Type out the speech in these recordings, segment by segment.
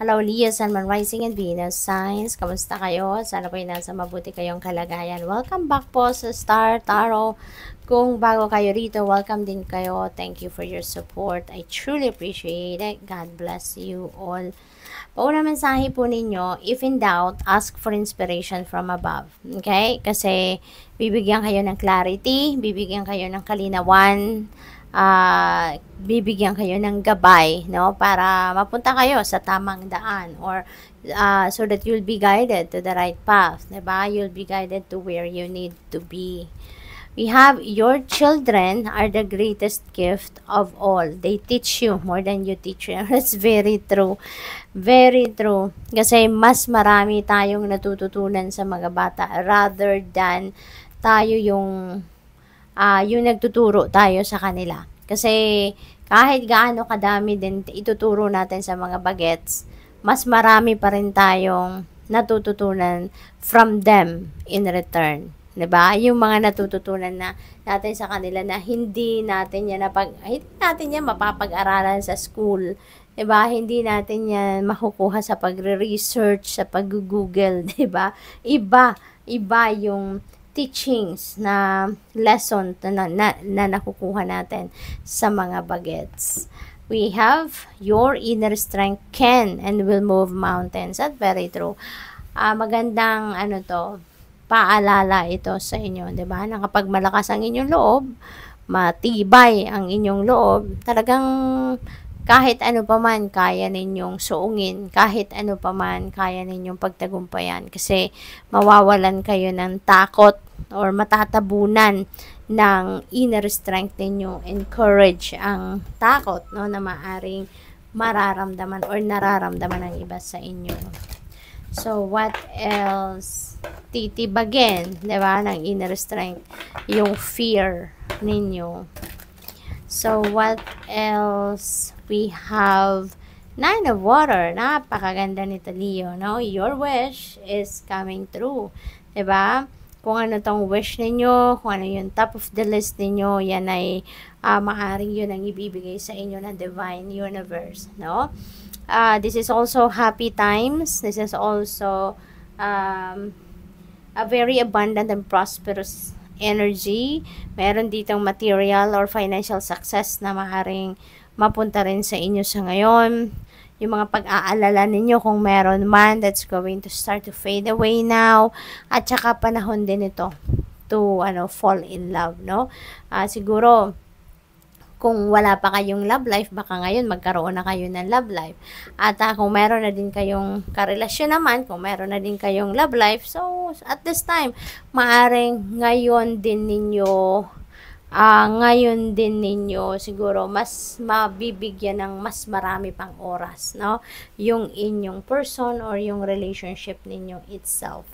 Hello, Leo, Sun, Moon, Rising, and Venus signs. Kamusta kayo? Sana po nasa mabuti kayong kalagayan. Welcome back po sa Star Tarot. Kung bago kayo rito, welcome din kayo. Thank you for your support. I truly appreciate it. God bless you all. Pauna mensahe po ninyo, if in doubt, ask for inspiration from above. Okay? Kasi bibigyan kayo ng clarity, bibigyan kayo ng kalinawan, bibigyan kayo ng gabay, no, para mapunta kayo sa tamang daan, or so that you'll be guided to the right path, diba? You'll be guided to where you need to be. We have your children are the greatest gift of all. They teach you more than you teach them. That's very true. Very true. Kasi mas marami tayong natututunan sa mga bata rather than tayo yung nagtuturo tayo sa kanila. Kasi kahit gaano kadami din ituturo natin sa mga bagets, mas marami pa rin tayong natututunan from them in return. 'Di ba? Yung mga natututunan na natin sa kanila na hindi natin yan mapapag-aralan sa school. 'Di ba? Hindi natin yan makukuha sa pagre-research, sa pag-google, 'di ba? Iba yung teachings na lesson na nakukuha natin sa mga bagets. We have your inner strength can and will move mountains. That's very true. Magandang paalala ito sa inyo, 'di ba? Na kapag malakas ang inyong loob, matibay ang inyong loob, talagang kahit ano pa man kaya ninyong suungin, kahit ano pa man kaya ninyong pagtagumpayan, kasi mawawalan kayo ng takot or matatabunan ng inner strength ninyo and courage ang takot, no, na maaring mararamdaman or nararamdaman ng iba sa inyo. So, what else? Titibagin, di ba, ng inner strength, yung fear ninyo. So, what else? We have Nine of Water. Napakaganda nito, Leo, no? Your wish is coming true. Diba? Kung ano tong wish ninyo, kung ano yung top of the list ninyo, yan ay maaring yun ang ibibigay sa inyo ng Divine Universe, no? This is also happy times. This is also a very abundant and prosperous energy. Meron ditong material or financial success na maaaring mapunta rin sa inyo sa ngayon. Yung mga pag-aalala ninyo, kung meron man, that's going to start to fade away now. At saka panahon din ito to fall in love, no? Siguro kung wala pa kayong love life, baka ngayon magkaroon na kayo ng love life. At kung meron na din kayong karelasyon naman, kung meron na din kayong love life, so at this time, maaring ngayon din ninyo siguro mas mabibigyan ng mas marami pang oras, no? Yung inyong person or yung relationship ninyo itself.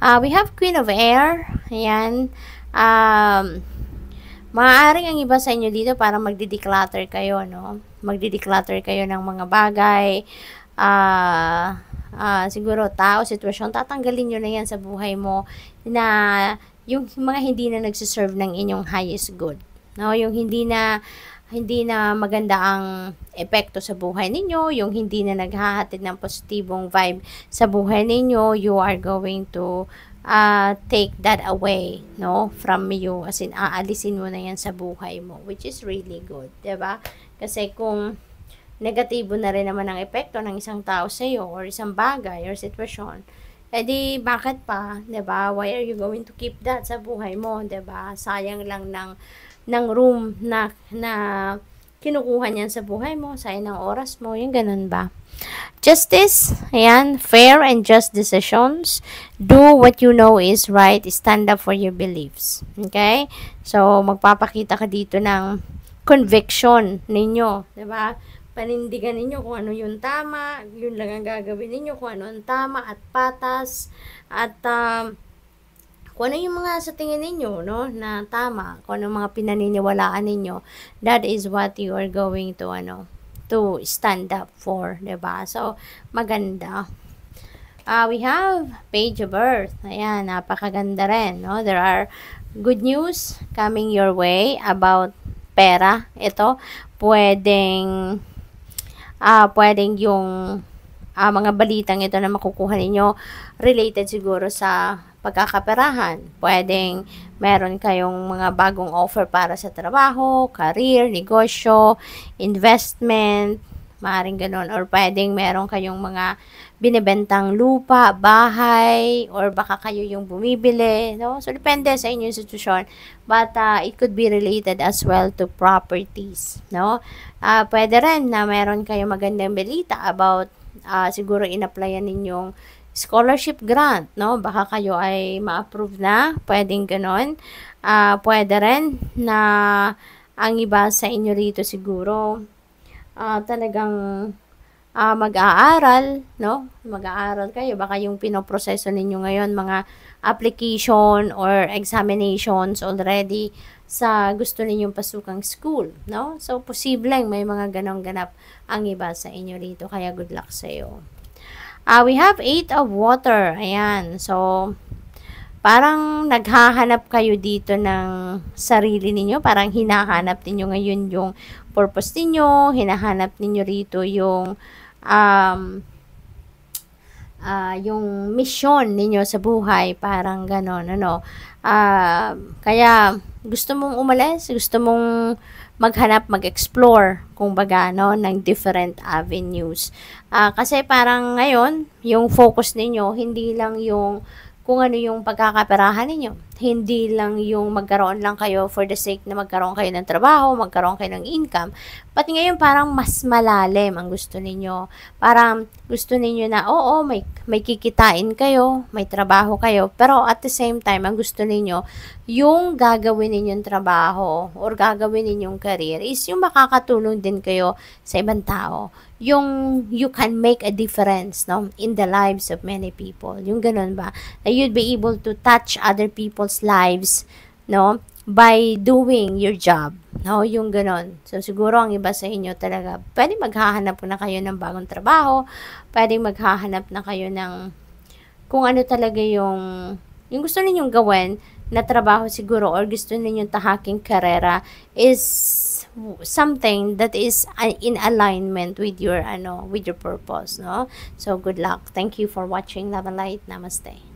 We have Queen of Air. Ayan. Maaaring ang iba sa inyo dito para magdi-declutter kayo, no? Magdi-declutter kayo ng mga bagay. Siguro tao, sitwasyon, tatanggalin nyo na yan sa buhay mo na yung mga hindi na nagsiserve ng inyong highest good, no? Yung hindi na maganda ang epekto sa buhay ninyo, yung hindi na naghahatid ng positibong vibe sa buhay ninyo, you are going to take that away, no, from you, as in aalisin mo na yan sa buhay mo, which is really good, diba? Kasi kung negatibo na rin naman ang epekto ng isang tao sa iyo or isang bagay or sitwasyon, edi bakit pa, diba? Why are you going to keep that sa buhay mo, diba? Sayang lang ng room na kinukuha niyan sa buhay mo, sayang ng oras mo, yung ganun ba? Justice, ayan, fair and just decisions. Do what you know is right. Stand up for your beliefs. Okay? So, magpapakita ka dito ng conviction ninyo. Diba? Panindigan ninyo kung ano yung tama. Yun lang ang gagawin ninyo. Kung ano ang tama at patas. At kung ano yung mga sa tingin ninyo, no, na tama. Kung ano mga pinaniniwalaan ninyo. That is what you are going to, to stand up for, diba? So, maganda. We have Page of Earth. Ayan, napakaganda rin, no? There are good news coming your way about pera. Ito, pwedeng yung mga balitang ito na makukuha ninyo related siguro sa pagkakaperahan. Pwedeng meron kayong mga bagong offer para sa trabaho, career, negosyo, investment, maaaring ganun. Or pwedeng meron kayong mga binibentang lupa, bahay, or baka kayo yung bumibili, no? So, depende sa inyong sitwasyon. But, it could be related as well to properties, no? Pwede rin na meron kayong magandang balita about siguro in-applyan ninyong scholarship grant, no? Baka kayo ay ma-approve na, pwedeng ganon. Pwede rin na ang iba sa inyo rito siguro talagang mag-aaral, no? Mag-aaral kayo. Baka yung pinoproseso ninyo ngayon, mga application or examinations already sa gusto ninyong pasukang school, no? So, posibleng may mga ganong ganap ang iba sa inyo rito. Kaya good luck sa iyo. We have 8 of water. Ayan. So, parang naghahanap kayo dito ng sarili ninyo. Parang hinahanap ninyo ngayon yung purpose ninyo. Hinahanap ninyo rito yung mission ninyo sa buhay. Parang ganon, ano. Kaya, gusto mong umalis, gusto mong maghanap, mag-explore, kumbaga, no, ng different avenues. Kasi parang ngayon, yung focus ninyo, hindi lang yung kung ano yung pagkakaperahan ninyo. Hindi lang yung magkaroon lang kayo for the sake na magkaroon kayo ng trabaho, magkaroon kayo ng income. But ngayon parang mas malalim ang gusto ninyo. Parang gusto ninyo na, oo, may kikitain kayo, may trabaho kayo. Pero at the same time, ang gusto ninyo, yung gagawin ninyong trabaho or gagawin ninyong career is yung makakatulong din kayo sa ibang tao. Yung you can make a difference, no, in the lives of many people. Yung ganun ba? Na you'd be able to touch other people's lives, no, by doing your job, no, yung ganun. So, siguro ang iba sa inyo talaga, pwede maghahanap na kayo ng bagong trabaho, pwede maghahanap na kayo ng kung ano talaga yung gusto ninyong gawin na trabaho siguro or gusto ninyong tahaking karera is something that is in alignment with your with your purpose, no? So good luck. Thank you for watching. Love and light. Namaste.